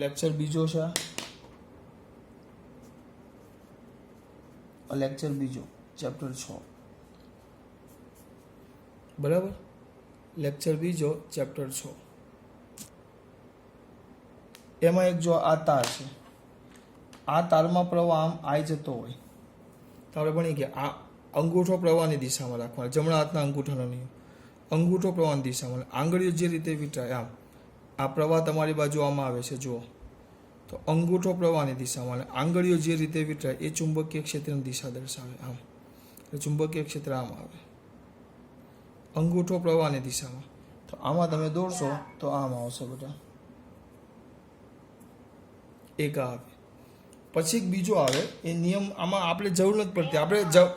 Lecture બીજો છે, lecture બીજો ચેપ્ટર 6 બરાબર. લેક્ચર બીજો ચેપ્ટર 6 એમાં એક જો આ તાર છે, આ તારમાં પ્રવાહ આમ આવી જતો હોય તો આપણે ભણી ગયા આ અંગૂઠો પ્રવાહની દિશામાં રાખવાનો, જમણા હાથના અંગૂઠાનો નિયમ, અંગૂઠો પ્રવાહની દિશામાં, આંગળીઓ જે રીતે વીંટાય આમ, આ પ્રવાહ તમારી બાજુ આમાં આવે છે જુઓ, તો અંગૂઠો પ્રવાહની દિશામાં અને આંગળીઓ જે રીતે વીંટાય એ ચુંબકીય ક્ષેત્રની દિશા દર્શાવે આમ, એટલે ચુંબકીય ક્ષેત્ર આમ આવે અંગૂઠો પ્રવાહની દિશામાં. તો આમાં તમે દોરશો તો આમ આવશે બેટા, એક આવે. પછી એક બીજો આવે એ નિયમ, આમાં આપણે જરૂર નથી પડતી,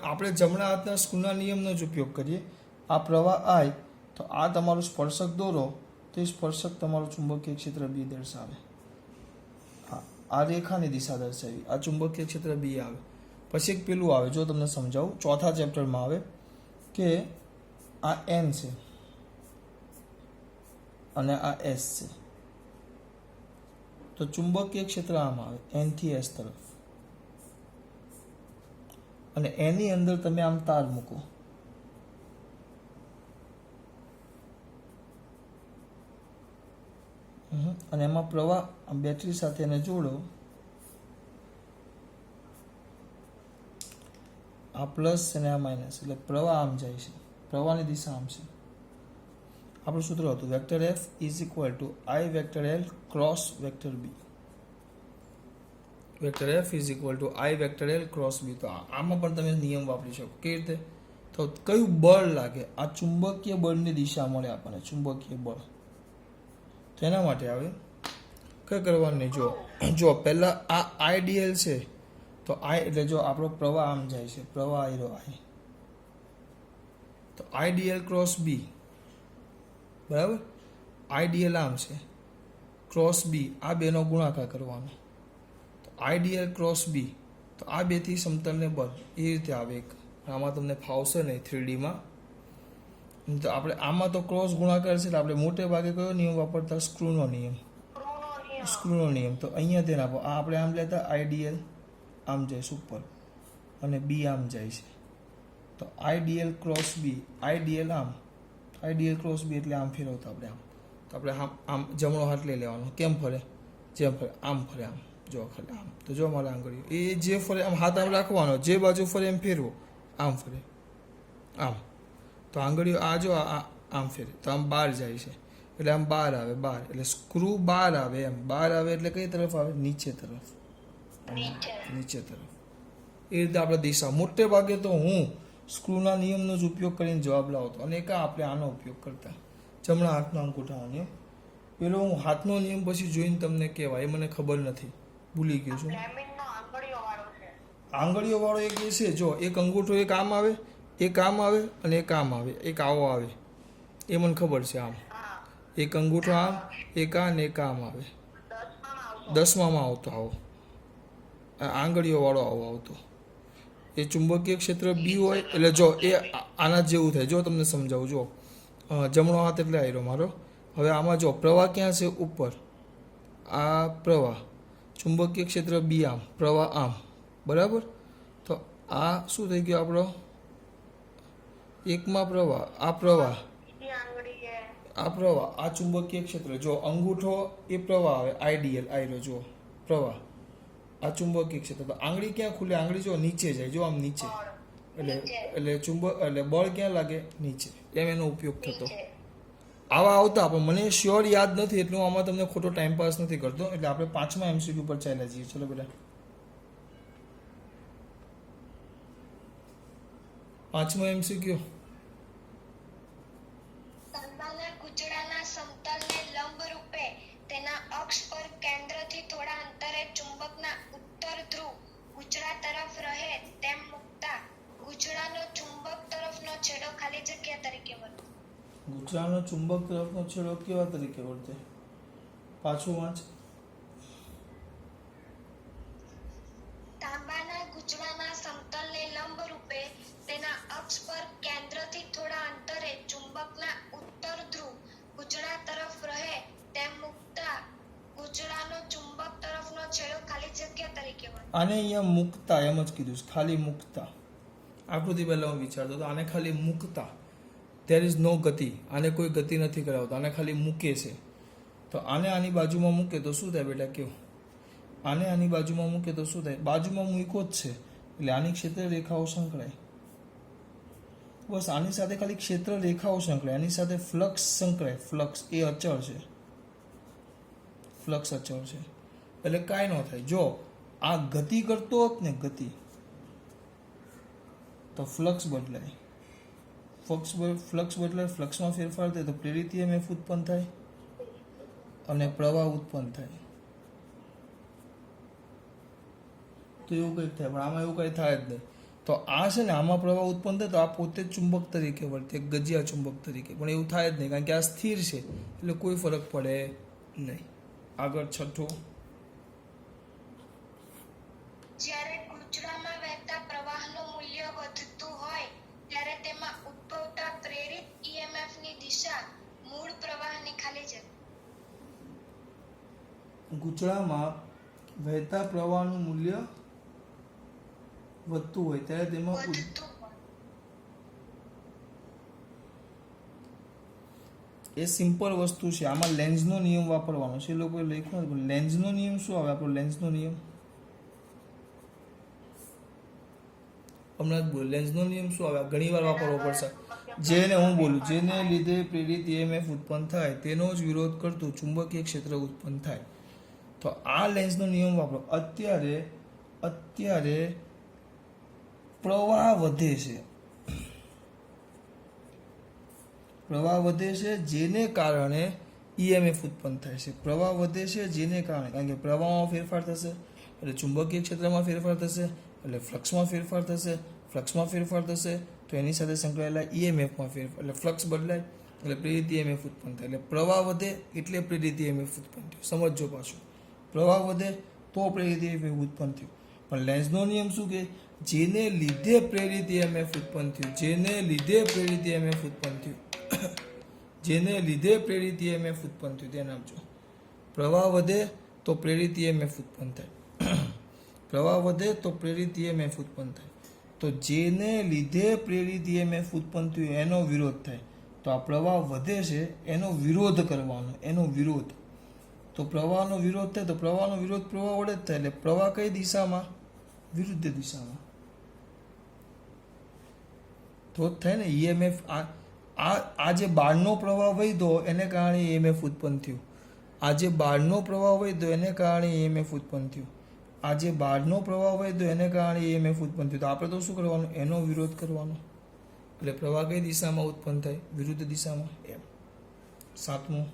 આપણે જમણા હાથના સ્કૂલના નિયમનો જ ઉપયોગ કરીએ. આ પ્રવાહ આય તો આ તમારું સ્પર્શક દોરો તો એ સ્પર્શક તમારું ચુંબકીય ક્ષેત્ર બી દર્શાવે. હા, આ રેખાની દિશા દર્શાવી, આ ચુંબકીય ક્ષેત્ર બી આવે. પછી એક પેલું આવે, જો તમને સમજાવું, ચોથા ચેપ્ટરમાં આવે કે આ એન છે અને આ એસ છે, તો ચુંબકીય ક્ષેત્ર આમ આવે એન થી એસ તરફ, અને એની અંદર તમે આમ તાર મૂકો, અને એમાં પ્રવાહ બેટરી સાથે એને જોડો, આ પ્લસ અને આ માઇનસ, એટલે પ્રવાહ આમ જાય છે, પ્રવાહની દિશા આમ છે. આપણું સૂત્ર હતું vector F is equal to I vector L cross vector B, vector F is equal to I vector L cross B. તો આમાં પણ તમે નિયમ વાપરી શકો. કેવી રીતે? તો કયું બળ લાગે, આ ચુંબકીય બળની દિશા મળે આપણને, ચુંબકીય બળ. તો એના માટે આવે કઈ કરવાનું નહીં, જો પહેલા આ આઈડીએલ છે, તો આઈ એટલે જો આપણો પ્રવાહ આમ જાય છે, પ્રવાહ આયરો આઈ, તો આઈડીએલ ક્રોસ બી બરાબર, આઈડીએલ આમ છે, ક્રોસ બી, આ બેનો ગુણાકાર કરવાનો, તો આઈડીએલ ક્રોસ બી, તો આ બેથી સમતલને બળ એ રીતે આવે એક. આમાં તમને ફાવશે નહીં 3Dમાં, તો આપણે આમાં તો ક્રોસ ગુણાકાર છે, એટલે આપણે મોટે ભાગે કયો નિયમ વાપરતા? સ્ક્રૂનો નિયમ, સ્ક્રૂનો નિયમ. તો અહીંયા ધ્યાન આપો, આ આપણે આમ લેતા આઈડીએલ આમ જાય ઉપર અને બી આમ જાય છે, તો આઈડીએલ ક્રોસ બી, આઈડીએલ આમ, આઈડીએલ ક્રોસ બી એટલે આમ ફેરવતા આપણે આમ, તો આપણે આમ જમણો હાથ લઈ લેવાનો, કેમ ફરે? જેમ ફરે આમ ફરે, આમ જો ફરે આમ, તો જો મારે આંગળીઓ એ જે ફરે આમ હાથ આમ રાખવાનો, જે બાજુ ફરે એમ ફેરવો, આમ ફરે આમ, તો આંગળીઓ આ જો આમ ફેરે તો આમ બહાર જાય છે, એટલે આમ બહાર આવે, બહાર એટલે સ્ક્રૂ બહાર આવે, એમ બહાર આવે એટલે કઈ તરફ આવે? નીચે તરફ, નીચે તરફ. એ રીતે આપણે દિશા, મોટે ભાગે તો હું સ્ક્રૂના નિયમનો જ ઉપયોગ કરીને જવાબ લાવતો, અને એક આપણે આનો ઉપયોગ કરતા, જમણા હાથનો અંગૂઠાનો નિયમ. પેલો હું હાથનો નિયમ પછી જોઈને તમને કહેવાય, એ મને ખબર નથી, ભૂલી ગયો છું. આંગળીઓ વાળો એક એ છે, જો એક અંગૂઠો એક આમ આવે, એક આમ આવે અને એક આમ આવે, એક આવો આવે, એ મને ખબર છે. આમ એક અંગૂઠો આમ, એક આ ને એક આમ આવે, 10માં આવતો આવો, આંગળીઓ વાળો આવો આવતો, એ ચુંબકીય ક્ષેત્ર બી હોય, એટલે જો એ આના જેવું થાય. જો તમને સમજાવું, જો જમણો હાથ એટલે આયરો મારો, હવે આમાં જો પ્રવાહ ક્યાં છે? ઉપર, આ પ્રવાહ, ચુંબકીય ક્ષેત્ર બી આમ, પ્રવાહ આમ, બરાબર. તો આ શું થઈ ગયો આપણો? એકમાં પ્રવાહ, આ પ્રવાહ, આ પ્રવાહ, આ ચુંબકીય ક્ષેત્ર, જો અંગૂઠો એ પ્રવાહ આવે, આઈડીએલ આયરો, જો પ્રવાહ, આ ચુંબકીય ક્ષેત્ર. તો આંગળી ક્યાં ખુલે? આંગળી જો નીચે જાય, જો આમ નીચે, એટલે એટલે બળ ક્યાં લાગે? નીચે. એમ એનો ઉપયોગ થતો. આવા આવતા પણ મને શ્યોર યાદ નથી, એટલે હું આમાં તમને ખોટો ટાઈમ પાસ નથી કરતો. એટલે આપણે 5મા MCQ પર ચાલ્યા જઈએ. ચલો બેટા, 5મો MCQ. ગુચડાના સમતલને લંબ રૂપે તેના અક્ષ પર કેન્દ્રથી થોડા અંતરે ચુંબકના ઉત્તર ધ્રુવ ગુચડા તરફ રહે તેમ મૂકતા ગુચડાનો ચુંબક તરફનો છેડો ખાલી જગ્યા તરીકે વર્તે. ગુચડાનો ચુંબક તરફનો છેડો કેવા તરીકે વર્તે? પાછું વાંચ. તાંબાના ગુચડાના સમતલને લંબ રૂપે તેના અક્ષ પર કેન્દ્રથી થોડા અંતરે ચુંબકના ઉત્તર ધ્રુવ ગુચડા તરફ રહે તેમ મૂકતા ગુચડાનો ચુંબક કહેવાય? આને અહીંયા મૂકતા એમ જ કીધું છે, ખાલી મૂકતા. આકૃતિ પહેલા હું વિચારતો હતો આને ખાલી મૂકતા, દેર ઇઝ નો ગતિ, આને કોઈ ગતિ નથી કરાવતો, આને ખાલી મૂકે છે. તો આને આની બાજુમાં મૂકે તો શું થાય બેટા કયો? આને આની બાજુમાં મૂકે તો શું થાય? બાજુમાં મૂક્યો જ છે એટલે આની ક્ષેત્ર રેખાઓ સંકળાય. બસ આની સાથે ખાલી ક્ષેત્ર રેખાઓ સંકળાય, આની સાથે ફ્લક્સ સંકળાય. ફ્લક્સ એ અચળ છે, ફ્લક્સ અચળ છે એટલે કાંઈ ન થાય. જો આ ગતિ કરતો હોત ને ગતિ, તો ફ્લક્સ બદલાય. ફ્લક્સ બદલાય, ફ્લક્સમાં ફેરફાર થાય તો પ્રેરિત EMF ઉત્પન્ન થાય અને પ્રવાહ ઉત્પન્ન થાય. તો એવું કંઈક થાય, પણ આમાં એવું કંઈ થાય જ નહીં. તો આ છે ને આમાં પ્રવાહ ઉત્પન્ન થાય તો આ પોતે જ ચુંબક તરીકે વર્તે, ગજિયા ચુંબક તરીકે, પણ એવું થાય જ નહીં કારણ કે આ સ્થિર છે એટલે કોઈ ફરક પડે નહીં. આગળ છઠ્ઠું, જ્યારે ગુચડામાં વહેતા પ્રવાહનું મૂલ્ય વધતું હોય ત્યારે તેમાં ઉદ્ભવતા પ્રેરિત EMF ની દિશા મૂળ પ્રવાહની ખાલી જગ્યા. ગુચડામાં વહેતા પ્રવાહનું મૂલ્ય વધતું હોય ત્યારે તેમાં વધતું હોય. એ સિમ્પલ વસ્તુ છે. આમાં લેન્ઝનો નિયમ વાપરવાનો છે. એ લોકોએ લખ્યું નથી, પણ લેન્ઝનો નિયમ શું આવે? આપણો લેન્ઝનો નિયમ હમણાં જ બોલ. લેન્ઝનો નિયમ શું આવે? ઘણી વાર વાપરવો પડશે. જેને હું બોલું, જેને લીધે પ્રેરિત EMF ઉત્પન્ન થાય તેનો જ વિરોધ કરતું ચુંબકીય ક્ષેત્ર ઉત્પન્ન થાય. તો આ લેન્ઝનો નિયમ વાપરો. અત્યારે પ્રવાહ વધે છે, પ્રવાહ વધે છે જેને કારણે EMF ઉત્પન્ન થાય છે. પ્રવાહ વધે છે જેને કારણે, કારણ કે પ્રવાહમાં ફેરફાર થશે એટલે ચુંબકીય ક્ષેત્રમાં ફેરફાર થશે એટલે ફ્લક્સમાં ફેરફાર થશે, ફ્લક્સમાં ફેરફાર થશે તો એની સાથે સંકળાયેલા EMFમાં ફેરફાર, એટલે ફ્લક્સ બદલાય એટલે પ્રેરિત EMF ઉત્પન્ન થાય. એટલે પ્રવાહ વધે એટલે પ્રેરિત EMF ઉત્પન્ન થયું. સમજો પાછું, પ્રવાહ વધે તો પ્રેરિત EMF ઉત્પન્ન થયું. પણ લેન્ઝનો નિયમ શું કે જેને લીધે પ્રેરિત EMF ઉત્પન્ન થયું, જેને લીધે પ્રેરિત EMF ઉત્પન્ન થયું, જેને લીધે પ્રેરિત EMF ઉત્પન્ન થયું તે નામ જો. પ્રવાહ વધે તો પ્રેરિત EMF ઉત્પન્ન થાય, પ્રવાહ વધે તો પ્રેરિત EMF ઉત્પન્ન થાય. તો જેને લીધે પ્રેરિત EMF ઉત્પન્ન થયું એનો વિરોધ થાય. તો આ પ્રવાહ વધે છે એનો વિરોધ કરવાનો, એનો વિરોધ. તો પ્રવાહનો વિરોધ થાય તો પ્રવાહનો વિરોધ પ્રવાહ વડે જ થાય. એટલે પ્રવાહ કઈ દિશામાં? વિરુદ્ધ દિશામાં. તો જ થાય ને EMF. આ જે બહારનો પ્રવાહ વહેતો એને કારણે EMF ઉત્પન્ન થયું. આ જે બહારનો પ્રવાહ વહેતો એને કારણે EMF ઉત્પન્ન થયું. આ જે બહારનો પ્રવાહ વહેતો એને કારણે EMF ઉત્પન્ન થયું. તો આપણે તો શું કરવાનું? એનો વિરોધ કરવાનો. એટલે પ્રવાહ કઈ દિશામાં ઉત્પન્ન થાય? વિરુદ્ધ દિશામાં. એમ. સાતમું,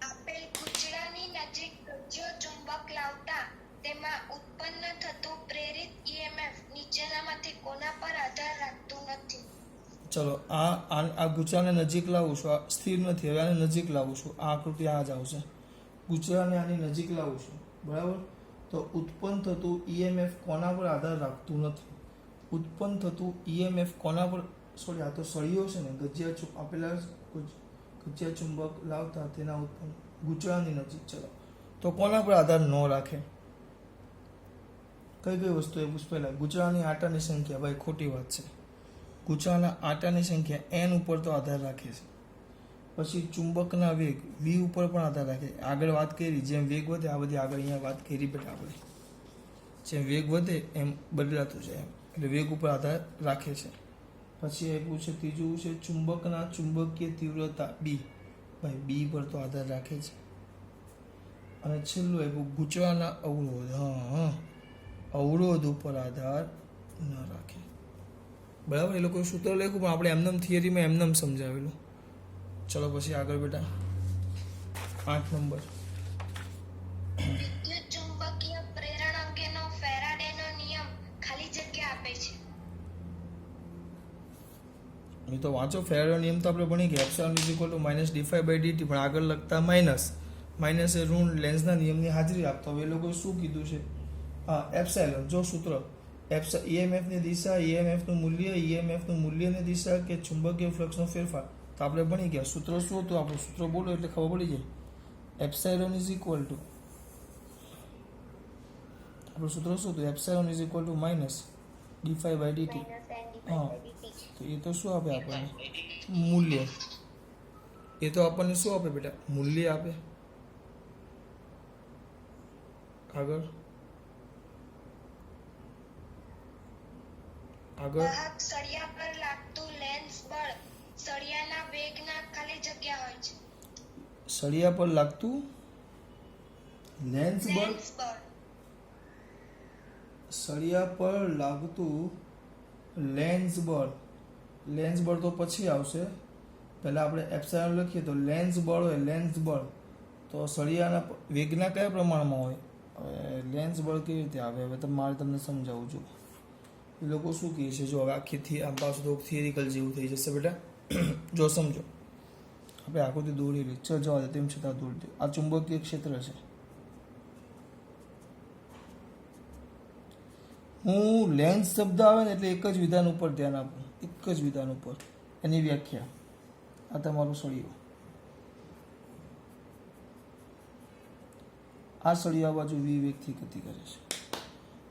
આપેલ ગુચડાની નજીક ગજ્યો ચુંબક લાવતા તેમાં ઉત્પન્ન થતું પ્રેરિત EMF નીચેનામાંથી કોના પર આધાર રાખતું નથી? ચલો આ ગુચરાને નજીક લાવું છું. આ સ્થિર નથી, હવે આને નજીક લાવું છું. આ આકૃતિ આ જ આવશે. ગુચરાને આની નજીક લાવું છું, બરાબર. તો ઉત્પન્ન થતું EMF કોના પર આધાર રાખતું નથી? ઉત્પન્ન થતું EMF કોના પર? સોરી, આ તો સળીઓ છે ને, ગજિયા આપેલા ગજિયા ચુંબક લાવતા તેના ઉત્પન્ન ગુચરાની નજીક. ચલો, તો કોના પર આધાર ન રાખે? કઈ કઈ વસ્તુ એ પૂછ પહેલા. ગુચરાની આટાની સંખ્યા, ભાઈ ખોટી વાત છે. ગુચરાના આટાની સંખ્યા n ઉપર તો આધાર રાખે છે. પછી ચુંબકના વેગ v ઉપર પણ આધાર રાખે. આગળ વાત કરી જેમ વેગ વધે, આ બધી આગળ અહીંયા વાત કરી બેટા આપણે. જેમ વેગ વધે એમ બદલાતું જાય એમ, એટલે વેગ ઉપર આધાર રાખે છે. પછી આપ્યું છે ત્રીજું છે ચુંબકના ચુંબકીય તીવ્રતા b, ભાઈ b પર તો આધાર રાખે છે. અને છેલ્લું આપ્યું ગુચરાના અવરોધ. હા, અવરોધ ઉપર આધાર ન રાખે. બરાબર, એ લોકોએ સૂત્ર લખ્યું પણ આપણે એમનેમ થિયરીમાં એમનેમ સમજાવેલું. ચલો પછી આગળ બેટા 8 નંબર. વિદ્યુત ચુંબકીય પ્રેરણ અંગેનો ફેરાડેનો નિયમ ખાલી જગ્યા આપે છે. એ તો વાંચો. ફેરાડેનો નિયમ તો આપણે ભણી ગયા. એપ્સિલોન -d∅dt, પણ આગળ લખતા માઇનસ એ ઋણ લેન્ઝના નિયમની હાજરી આપતો. હવે એ લોકોએ શું કીધું છે? હા, એપ્સિલોન. જો સૂત્ર EMF ની દિશા, EMF નું મૂલ્ય, EMF નું મૂલ્યની દિશા કે ચુંબકીય ફ્લક્સનો ફેરફાર. તો આપણે ભણી ગયા. સૂત્ર શું હતું આપણું? સૂત્ર બોલો એટલે ખબર પડી જાય. એપ્સિલોન ઇઝ ઇક્વલ ટુ આપણું સૂત્ર શું હતું? Epsilon is equal two minus d5/dt. હા, તો એ તો શું આપે આપણને? મૂલ્ય. એ તો આપણને શું આપે બેટા? મૂલ્ય આપે. આગળ વાહક સળિયા પર લાગતું લેન્સ બળ સળિયાના વેગના ખાલી જગ્યા હોય છે. સળિયા પર લાગતું લેન્સ બળ. લેન્સ બળ સળિયા પર લાગતું લેન્સ બળ. લેન્સ બળ તો પછી આવશે. પહેલા આપણે એપ્સાઇલોન લખીએ તો લેન્સ બળ હોય. લેન્સ બળ તો સળિયાના વેગના કયા પ્રમાણમાં હોય? હવે લેન્સ બળ કેવી રીતે આવે? હવે મારે તમને સમજાવું છું. એ લોકો શું કહે છે? જો હવે આખી આમ પાછું તો થિયરિકલ જેવું થઈ જશે બેટા. જો સમજો, આપણે આકૃતિ દોરી લઈએ. ચલ જવા દે, તેમ છતાં દોરી દે. આ ચુંબકીય ક્ષેત્ર છે. હું લેન્સ શબ્દ આવે ને એટલે એક જ વિધાન ઉપર ધ્યાન આપું. એક જ વિધાન ઉપર એની વ્યાખ્યા. આ તમારું સળિયો. આ સળિયા બાજુ v વેગથી ગતિ કરે છે.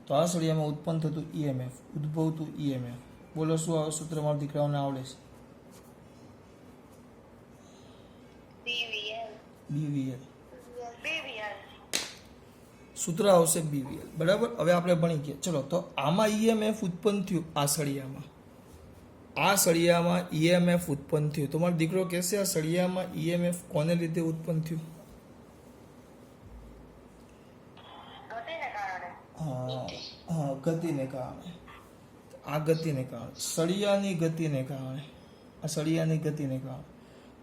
તો આ સળિયામાં ઉત્પન્ન થતું EMF, ઉદ્ભવતું EMF. બોલો શું આવે સૂત્ર? મારા દીકરાઓને આવડે છે? BVL. સૂત્ર આવશે BVL. બરાબર. હવે આપણે ભણી ગયા. ચલો, તો આમાં EMF ઉત્પન્ન થયું. આ સળિયામાં EMF ઉત્પન્ન થયું. તો મારો દીકરો કહેશે આ સળિયામાં EMF કોને લીધે ઉત્પન્ન થયું? હા, ગતિને કારણે. આ ગતિને કારણે, સળિયાની ગતિને કારણે. આ સળિયાની ગતિને કારણે.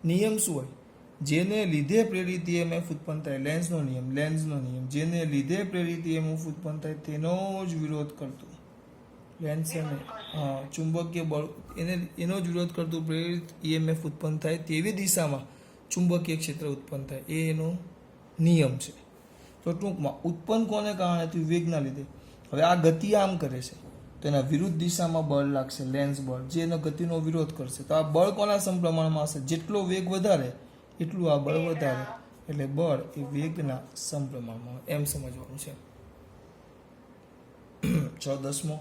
નિયમ શું હોય? જેને લીધે પ્રેરિત EMF ઉત્પન્ન થાય, લેન્સનો નિયમ. જેને લીધે પ્રેરિત EMF ઉત્પન્ન થાય તેનો જ વિરોધ કરતું લેન્સ અને ચુંબકીય બળ એનો જ વિરોધ કરતું પ્રેરિત EMF ઉત્પન્ન થાય તેવી દિશામાં ચુંબકીય ક્ષેત્ર ઉત્પન્ન થાય. એ એનો નિયમ છે. તો ટૂંકમાં ઉત્પન્ન કોને કારણે થયું? વેગના લીધે. હવે આ ગતિ આમ કરે છે તો એના વિરુદ્ધ દિશામાં બળ લાગશે, લેન્સ બળ, જે એનો ગતિનો વિરોધ કરશે. તો આ બળ કોના સમપ્રમાણમાં હશે? જેટલો વેગ વધારે એટલું આ બળ વધારે. એટલે બળ એ વેગના સમપ્રમાણમાં હોય, એમ સમજવાનું છે. 10મો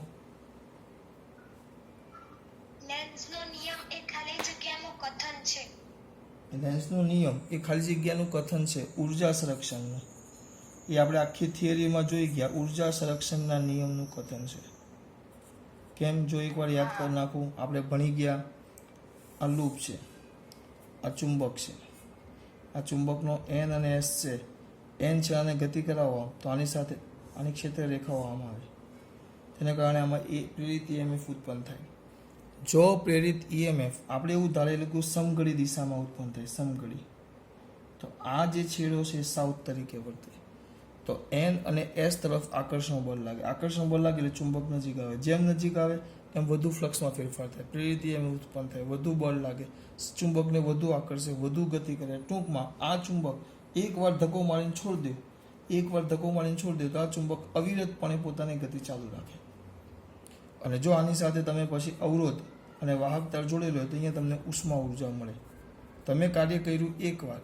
લેન્સનો નિયમ એ ખાલી જગ્યાનું કથન છે. લેન્સનો નિયમ એ ખાલી જગ્યાનું કથન છે. ઉર્જા સંરક્ષણનું. એ આપણે આખી થિયરીમાં જોઈ ગયા. ઉર્જા સંરક્ષણના નિયમનું કથન છે. કેમ? જો એકવાર યાદ કરી નાખું. આપણે ભણી ગયા. આ લૂપ છે, આ ચુંબક છે. આ ચુંબકનો N અને S છે. N છે આને ગતિ કરાવવા, તો આની સાથે આની ક્ષેત્ર રેખાવામાં આવે. તેને કારણે આમાં પ્રેરિત EMF ઉત્પન્ન થાય. જો પ્રેરિત EMF આપણે એવું ધારેલું કે સમઘડી દિશામાં ઉત્પન્ન થાય, સમઘડી, તો આ જે છેડો છે સાઉથ તરીકે વર્તે. તો N અને S તરફ આકર્ષણ બળ લાગે. આકર્ષણ બળ લાગે એટલે ચુંબક નજીક આવે. જેમ નજીક આવે એમ વધુ ફ્લક્સમાં ફેરફાર થાય. પ્રેરિત EMF ઉત્પન્ન થાય. વધુ બળ લાગે, ચુંબકને વધુ આકર્ષે, વધુ ગતિ કરે. ટૂંકમાં આ ચુંબક એકવાર ધક્કો મારીને છોડી દે તો આ ચુંબક અવિરતપણે પોતાની ગતિ ચાલુ રાખે. અને જો આની સાથે તમે પછી અવરોધ અને વાહકતા જોડેલો હોય તો અહીંયા તમને ઉષ્મા ઉર્જા મળે. તમે કાર્ય કર્યું એકવાર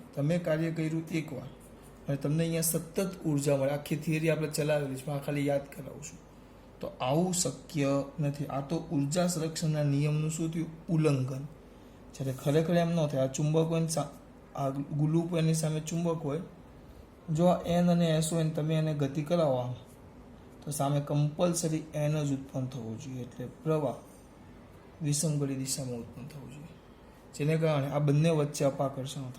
અને તમને અહીંયા સતત ઉર્જા મળે. આખી થિયરી આપણે ચલાવેલી છે, આ ખાલી યાદ કરાવું છું. તો આવું શક્ય નથી. આ તો ઉર્જા સંરક્ષણના નિયમનું શું થયું? ઉલ્લંઘન. જ્યારે ખરેખર એમ ન થાય. આ ચુંબક હોય, આ લૂપ એની સામે ચુંબક હોય. જો આ N અને S હોય ને તમે એને ગતિ કરાવો આમ, તો સામે કમ્પલસરી N જ ઉત્પન્ન થવો જોઈએ. એટલે પ્રવાહ વિષમઘડી દિશામાં ઉત્પન્ન થવું જોઈએ. જેને કારણે આ બંને વચ્ચે અપાકર્ષણ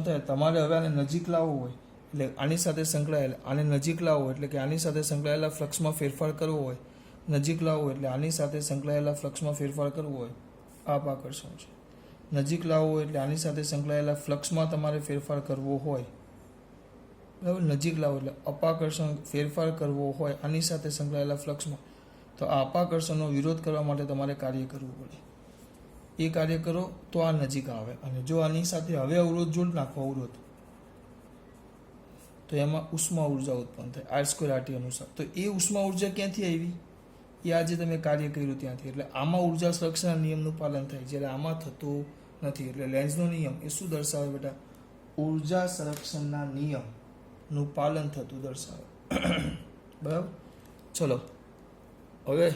થાય. તમારે હવે આને નજીક લાવવું હોય એટલે આની સાથે સંકળાયેલા, આને નજીક લાવવો એટલે કે આની સાથે સંકળાયેલા ફ્લક્સમાં ફેરફાર કરવો હોય. નજીક લાવવો એટલે આની સાથે સંકળાયેલા ફ્લક્સમાં ફેરફાર કરવો હોય. આ અપાકર્ષણ છે. નજીક લાવવો એટલે આની સાથે સંકળાયેલા ફ્લક્સમાં તમારે ફેરફાર કરવો હોય. બરાબર? નજીક લાવો એટલે અપાકર્ષણ ફેરફાર કરવો હોય આની સાથે સંકળાયેલા ફ્લક્સમાં. તો આ અપાકર્ષણનો વિરોધ કરવા માટે તમારે કાર્ય કરવું પડે. એ કાર્ય કરો તો આ નજીક આવે. અને જો આની સાથે હવે અવરોધ જોડ નાખો, અવરોધ, તો એમાં ઉષ્મા ઉર્જા ઉત્પન્ન થાય R2RT અનુસાર. તો એ ઉષ્મા ઉર્જા ક્યાંથી આવી? એ આજે તમે કાર્ય કર્યું ત્યાંથી. એટલે આમાં ઉર્જા સંરક્ષણના નિયમનું પાલન થાય, જ્યારે આમાં થતું નથી. એટલે લેન્સનો નિયમ એ શું દર્શાવે બેટા? ઉર્જા સંરક્ષણના નિયમનું પાલન થતું દર્શાવે. બરાબર. ચલો હવે